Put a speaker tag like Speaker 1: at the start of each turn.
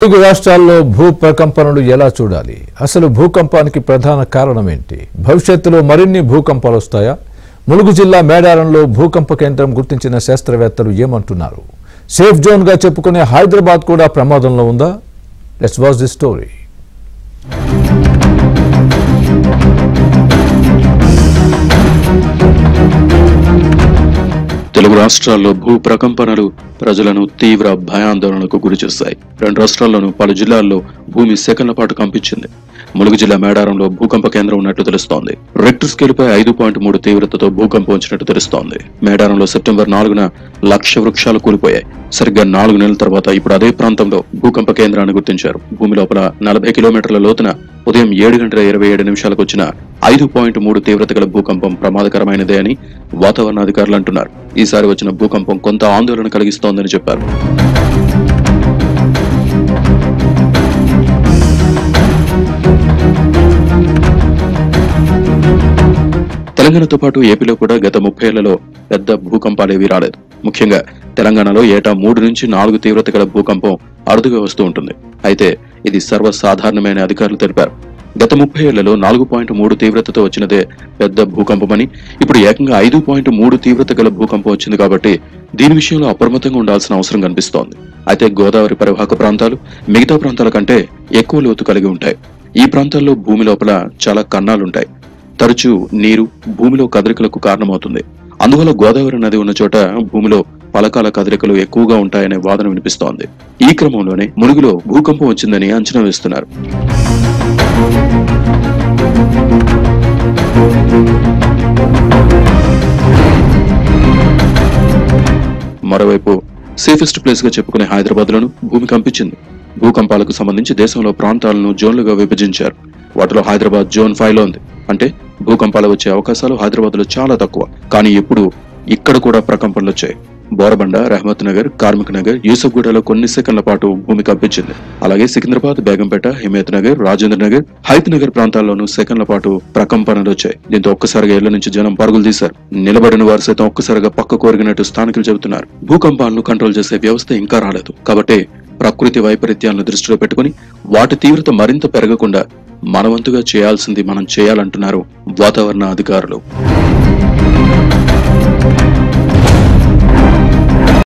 Speaker 1: తెలుగు రాష్ట్రాల్లో భూ ప్రకంపనలు ఎలా చూడాలి? అసలు భూకంపానికి ప్రధాన కారణం ఏంటి? భవిష్యత్తులో మరిన్ని భూకంపాలు వస్తాయా? ములుగు జిల్లా మేడారంలో భూకంప కేంద్రం గుర్తించిన శాస్త్రవేత్తలు ఏమంటున్నారు? సేఫ్ జోన్ గా చెప్పుకునే హైదరాబాద్ కూడా ప్రమాదంలో ఉందా? Let's watch the story.
Speaker 2: Telugu రాష్ట్రాల్లో భూ ప్రకంపనలు ప్రజలను తీవ్ర భయాందోళనకు గురిచేశాయి. రెండు రాష్ట్రాల్లోనూ పలు జిల్లాల్లో భూమి సెకన్ల పాటు కంపించింది. ములుగు జిల్లా మేడారంలో భూకంప కేంద్రం ఉన్నట్లు తెలుస్తోంది. రిక్టర్ స్కేలుపై 5.3 తీవ్రతతో భూకంపం వచ్చినట్టు తెలుస్తోంది. మేడారంలో సెప్టెంబర్ 4న 1,00,000 వృక్షాలు కూలిపోయాయి. సరిగ్గా 4 నెలల తర్వాత ఇప్పుడు అదే ప్రాంతంలో భూకంప కేంద్రాన్ని గుర్తించారు. భూమి లోపల 40 కిలోమీటర్ల లోతున ఉదయం 7:27 వచ్చిన 5.3 తీవ్రత గల భూకంపం ప్రమాదకరమైనదే అని వాతావరణాధికారులు అంటున్నారు. ఈసారి వచ్చిన భూకంపం కొంత ఆందోళన కలిగిస్తోందని చెప్పారు. తెలంగాణతో పాటు ఏపీలో కూడా గత 30 ఏళ్లలో పెద్ద భూకంపాలేవీ రాలేదు. ముఖ్యంగా తెలంగాణలో ఏటా 3 నుంచి 4 తీవ్రత గల భూకంపం అరుదుగా వస్తూ ఉంటుంది. అయితే ఇది సర్వసాధారణమైన అధికారులు తెలిపారు. గత 30 ఏళ్లలో 4.3 తీవ్రతతో వచ్చినదే పెద్ద భూకంపమని, ఇప్పుడు ఏకంగా 5.3 తీవ్రత గల భూకంపం వచ్చింది కాబట్టి దీని విషయంలో అప్రమత్తంగా ఉండాల్సిన అవసరం కనిపిస్తోంది. అయితే గోదావరి పరివాహక ప్రాంతాలు మిగతా ప్రాంతాల కంటే ఎక్కువ లోతు కలిగి ఉంటాయి. ఈ ప్రాంతాల్లో భూమి లోపల చాలా కన్నాలుంటాయి. తరచూ నీరు భూమిలో కదలికలకు కారణమవుతుంది. అందువల్ల గోదావరి నది ఉన్న చోట భూమిలో పలకాల కదలికలు ఎక్కువగా ఉంటాయనే వాదన వినిపిస్తోంది. ఈ క్రమంలోనే ములుగులో భూకంపం వచ్చిందని అంచనా వేస్తున్నారు. మరోవైపు సేఫెస్ట్ ప్లేస్ గా చెప్పుకునే హైదరాబాద్ లోను భూమి కంపించింది. భూకంపాలకు సంబంధించి దేశంలో ప్రాంతాలను జోన్లుగా విభజించారు. వాటిలో హైదరాబాద్ జోన్ 5లో ఉంది. అంటే భూకంపాలు వచ్చే అవకాశాలు హైదరాబాద్ లో చాలా తక్కువ. కానీ ఇప్పుడు ఇక్కడ కూడా ప్రకంపనలు వచ్చాయి. బోరబండ, రహమత్ నగర్, కార్మిక్ నగర్, యూసఫ్గూడలో కొన్ని సెకండ్ల పాటు భూమి కంపించింది. అలాగే సికింద్రాబాద్, బేగంపేట, హిమయత్ నగర్, రాజేంద్ర నగర్, హైత్ నగర్ ప్రాంతాల్లోనూ సెకండ్ల పాటు ప్రకంపనలు వచ్చాయి. దీంతో ఒక్కసారిగా ఇళ్ల నుంచి జనం పరుగులు తీశారు. నిలబడిన వారు సైతం ఒక్కసారిగా పక్క కోరిగినట్టు స్థానికులు చెబుతున్నారు. భూకంపాలను కంట్రోల్ చేసే వ్యవస్థ ఇంకా రాలేదు. కాబట్టి ప్రకృతి వైపరీత్యాలను దృష్టిలో పెట్టుకుని వాటి తీవ్రత మరింత పెరగకుండా మనవంతుగా చేయాల్సింది మనం చేయాలంటున్నారు వాతావరణ అధికారులు.